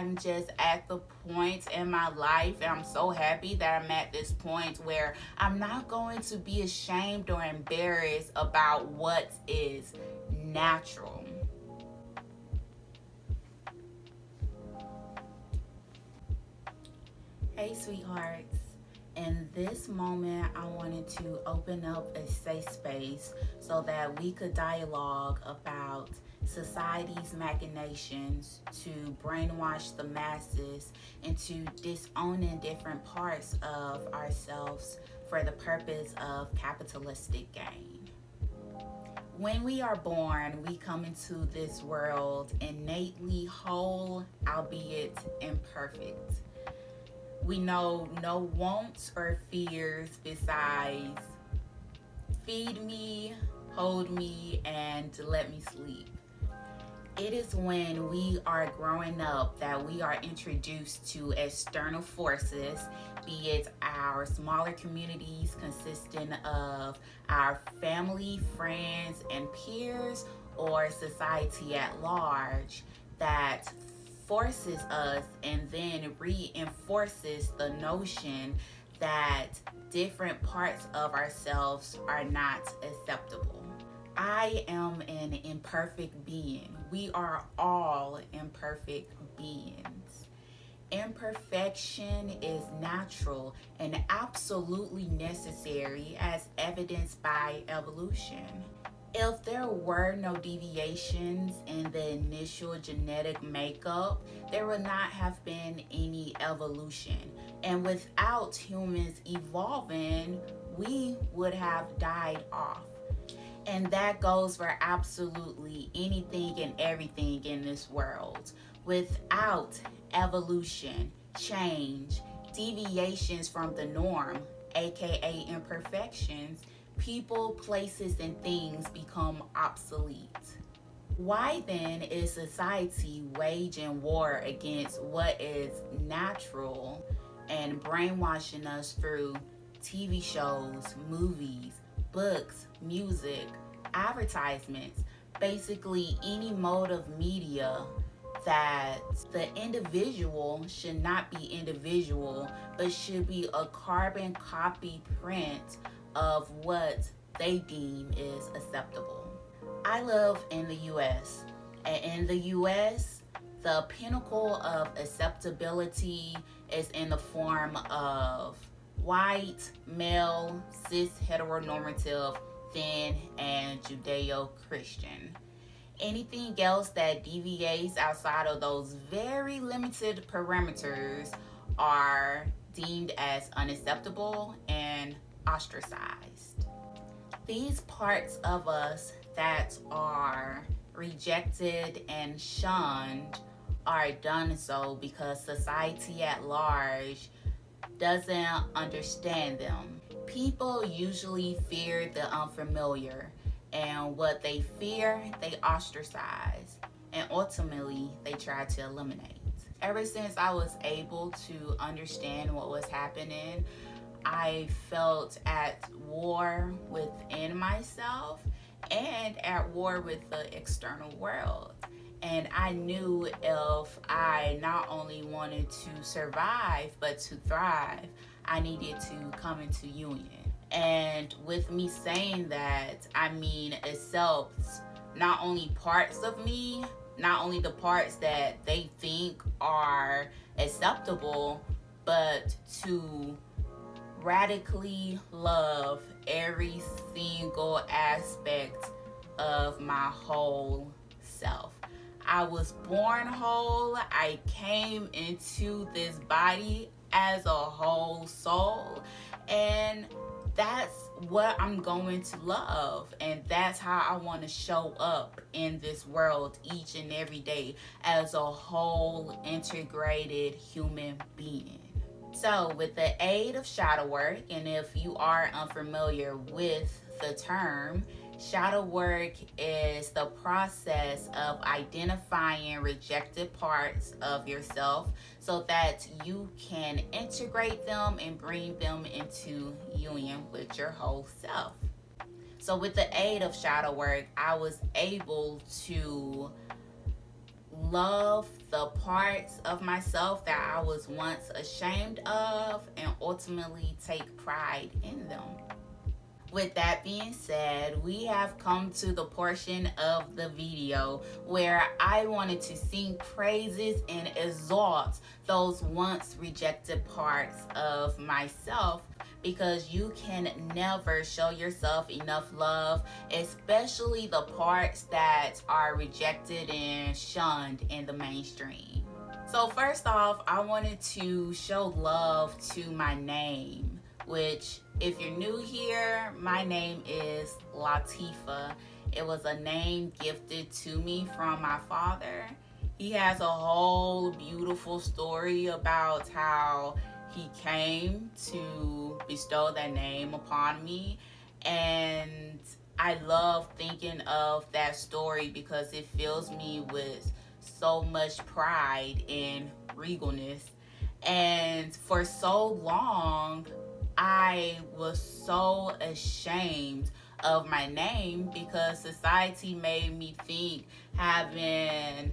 I'm just at the point in my life, and I'm so happy that I'm at this point where I'm not going to be ashamed or embarrassed about what is natural. Hey, sweethearts. In this moment, I wanted to open up a safe space so that we could dialogue about society's machinations to brainwash the masses into disowning different parts of ourselves for the purpose of capitalistic gain. When we are born, we come into this world innately whole, albeit imperfect. We know no wants or fears besides feed me, hold me, and let me sleep. It is when we are growing up that we are introduced to external forces, be it our smaller communities consisting of our family, friends, and peers, or society at large, that forces us and then reinforces the notion that different parts of ourselves are not acceptable. I am an imperfect being. We are all imperfect beings. Imperfection is natural and absolutely necessary as evidenced by evolution. If there were no deviations in the initial genetic makeup, there would not have been any evolution. And without humans evolving, we would have died off. And that goes for absolutely anything and everything in this world. Without evolution, change, deviations from the norm, aka imperfections, people, places, and things become obsolete. Why then is society waging war against what is natural and brainwashing us through TV shows, movies, books, music, advertisements, basically any mode of media that the individual should not be individual but should be a carbon copy print of what they deem is acceptable. I live in the US, and in the US, the pinnacle of acceptability is in the form of white, male, cis heteronormative, thin, and Judeo-Christian. Anything else that deviates outside of those very limited parameters are deemed as unacceptable and ostracized. These parts of us that are rejected and shunned are done so because society at large doesn't understand them. People usually fear the unfamiliar, and what they fear, they ostracize, and ultimately they try to eliminate. Ever since I was able to understand what was happening, I felt at war within myself and at war with the external world. And I knew if I not only wanted to survive but to thrive, I needed to come into union. And with me saying that, I mean accepts not only parts of me, not only the parts that they think are acceptable, but to radically love every single aspect of my whole self. I was born whole. I came into this body as a whole soul, and that's what I'm going to love, and that's how I want to show up in this world each and every day as a whole integrated human being. So with the aid of shadow work, and if you are unfamiliar with the term, shadow work is the process of identifying rejected parts of yourself so that you can integrate them and bring them into union with your whole self. So with the aid of shadow work, I was able to love the parts of myself that I was once ashamed of and ultimately take pride in them. With that being said, we have come to the portion of the video where I wanted to sing praises and exalt those once rejected parts of myself, because you can never show yourself enough love, especially the parts that are rejected and shunned in the mainstream. So first off, I wanted to show love to my name, which, if you're new here, my name is Latifah. It was a name gifted to me from my father. He has a whole beautiful story about how he came to bestow that name upon me, and I love thinking of that story because it fills me with so much pride and regalness. And for so long, I was so ashamed of my name because society made me think having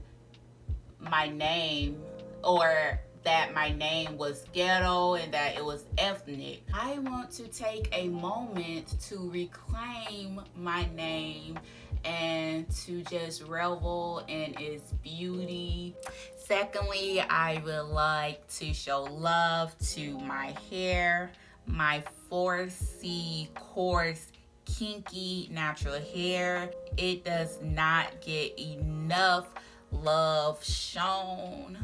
my name, or that my name was ghetto and that it was ethnic. I want to take a moment to reclaim my name and to just revel in its beauty. Secondly, I would like to show love to my hair, my 4C coarse, kinky, natural hair. It does not get enough love shown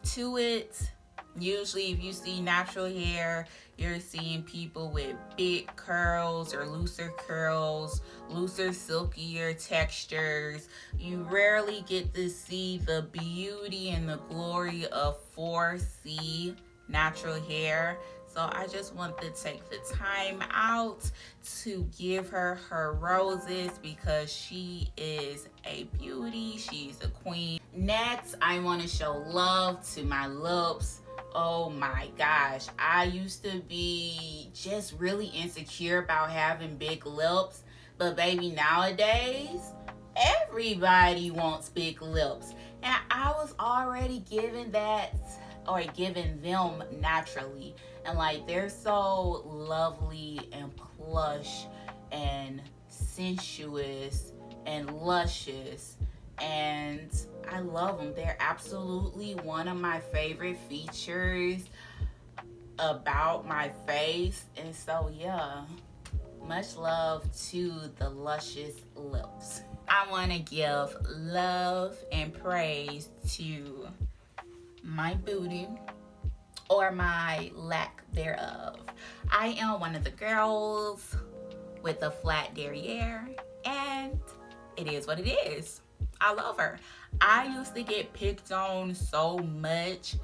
to it. Usually if you see natural hair, you're seeing people with big curls or looser curls, looser, silkier textures. You rarely get to see the beauty and the glory of 4C natural hair. So I just wanted to take the time out to give her her roses because she is a beauty. She's a queen. Next, I want to show love to my lips. Oh my gosh, I used to be just really insecure about having big lips, but baby, nowadays everybody wants big lips, and I was already given that, or given them naturally, and like they're so lovely and plush and sensuous and luscious, and I love them. They're absolutely one of my favorite features about my face. And so yeah, much love to the luscious lips. I want to give love and praise to my booty, or my lack thereof. I am one of the girls with a flat derriere, and it is what it is. I love her. I used to get picked on so much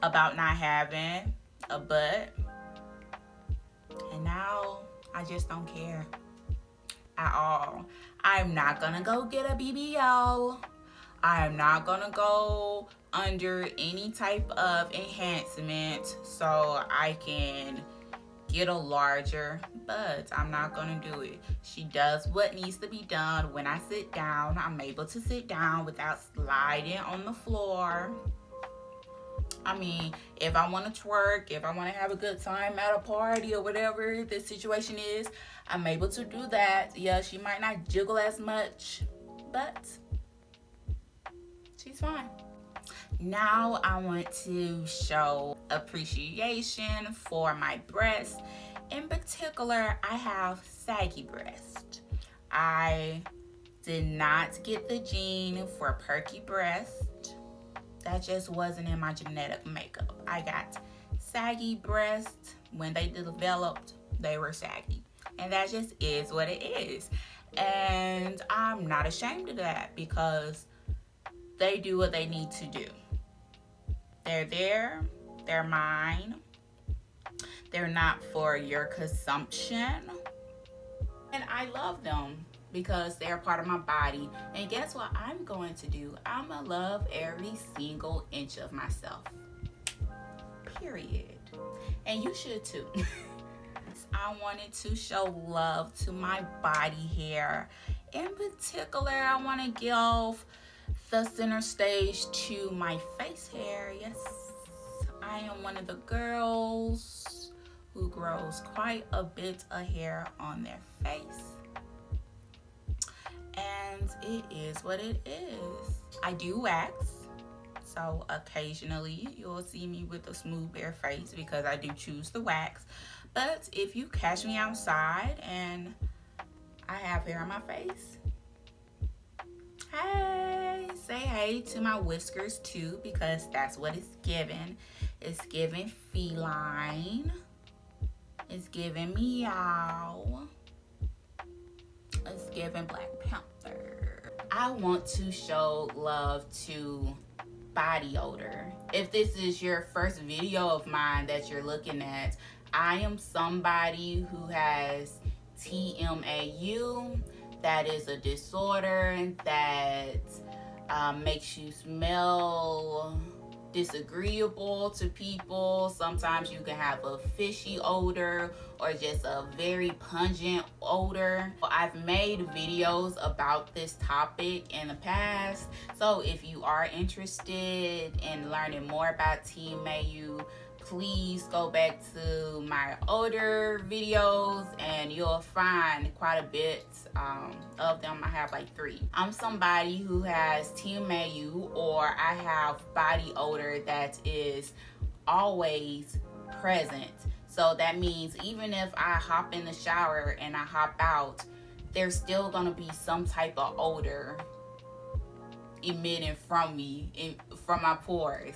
about not having a butt, and now I just don't care at all. I'm not gonna go get a BBL. I'm not gonna go under any type of enhancement so I can get a larger butt. I'm not gonna do it. She does what needs to be done. When I sit down, I'm able to sit down without sliding on the floor. I mean, if I want to twerk, if I want to have a good time at a party or whatever the situation is, I'm able to do that. Yeah, she might not jiggle as much, but she's fine. Now I want to show appreciation for my breasts. In particular, I have saggy breasts. I did not get the gene for perky breast. That just wasn't in my genetic makeup. I got saggy breasts. When they developed, they were saggy. And that just is what it is. And I'm not ashamed of that because they do what they need to do. They're there, they're mine. They're not for your consumption. And I love them because they're part of my body. And guess what I'm going to do? I'm gonna love every single inch of myself. Period. And you should too. I wanted to show love to my body hair. In particular, I want to give the center stage to my face hair. Yes, I am one of the girls who grows quite a bit of hair on their face. And it is what it is. I do wax. So occasionally you'll see me with a smooth bare face because I do choose the wax. But if you catch me outside and I have hair on my face, hey, say hey to my whiskers too, because that's what it's giving. It's giving feline. It's giving meow. It's giving Black Panther. I want to show love to body odor. If this is your first video of mine that you're looking at, I am somebody who has TMAU. That is a disorder that makes you smell disagreeable to people. Sometimes you can have a fishy odor or just a very pungent odor. I've made videos about this topic in the past, so if you are interested in learning more about TMAU, please go back to my older videos and you'll find quite a bit of them. I have like 3. I'm somebody who has TMAU, or I have body odor that is always present. So that means even if I hop in the shower and I hop out, there's still gonna be some type of odor emitting from me, from my pores.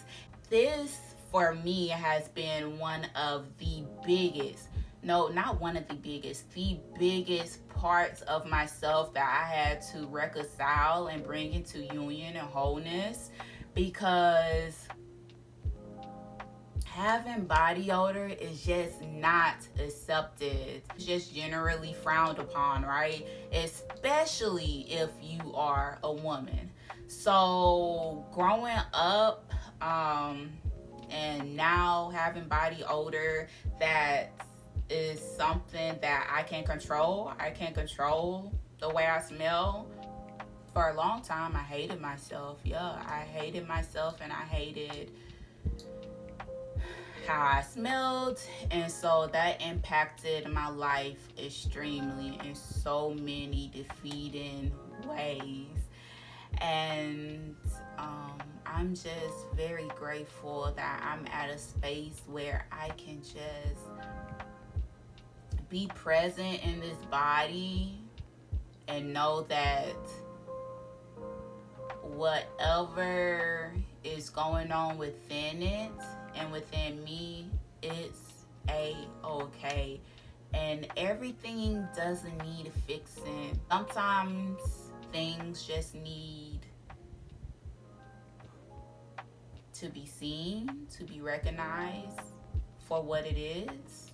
This for me has been one of the biggest, no, not one of the biggest parts of myself that I had to reconcile and bring into union and wholeness, because having body odor is just not accepted. It's just generally frowned upon, right? Especially if you are a woman. So growing up, and now having body odor, that is something that I can't control. I can't control the way I smell. For a long time, I hated myself. Yeah, I hated myself and I hated how I smelled. And so that impacted my life extremely in so many defeating ways. And I'm just very grateful that I'm at a space where I can just be present in this body and know that whatever is going on within it and within me, it's a-okay. And everything doesn't need fixing. Sometimes things just need to be seen, to be recognized for what it is,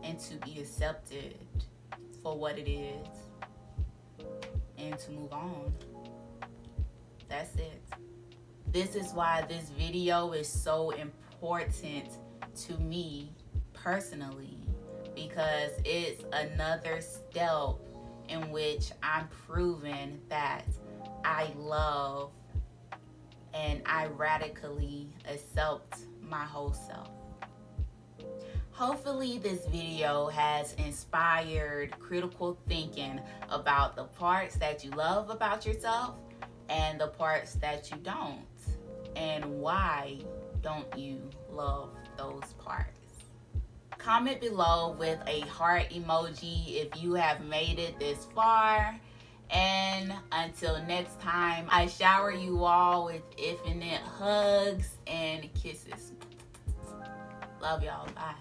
and to be accepted for what it is, and to move on. That's it. This is why this video is so important to me personally, because it's another step in which I'm proving that I love and I radically accept my whole self. Hopefully this video has inspired critical thinking about the parts that you love about yourself and the parts that you don't, and why don't you love those parts. Comment below with a heart emoji if you have made it this far. And until next time, I shower you all with infinite hugs and kisses. Love y'all. Bye.